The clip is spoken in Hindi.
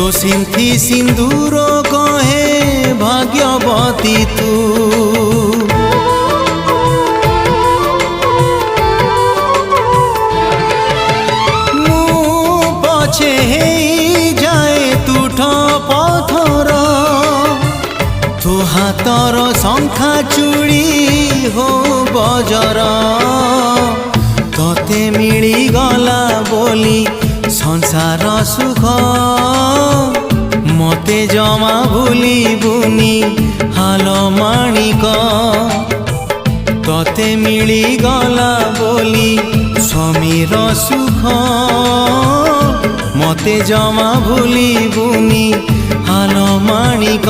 तो सिंथी सिंदूर कहे भाग्यवती तू। मु पछे जाए तुठ पथर तू हाथर शंखा चूड़ी हो बजर तोते मिली गला बोली संसार सुख मते जमा भूली बुनी हाल माणिक तोते मिली गला बोली स्वामीर सुख मते जमा भूली बुनी हाल माणिक।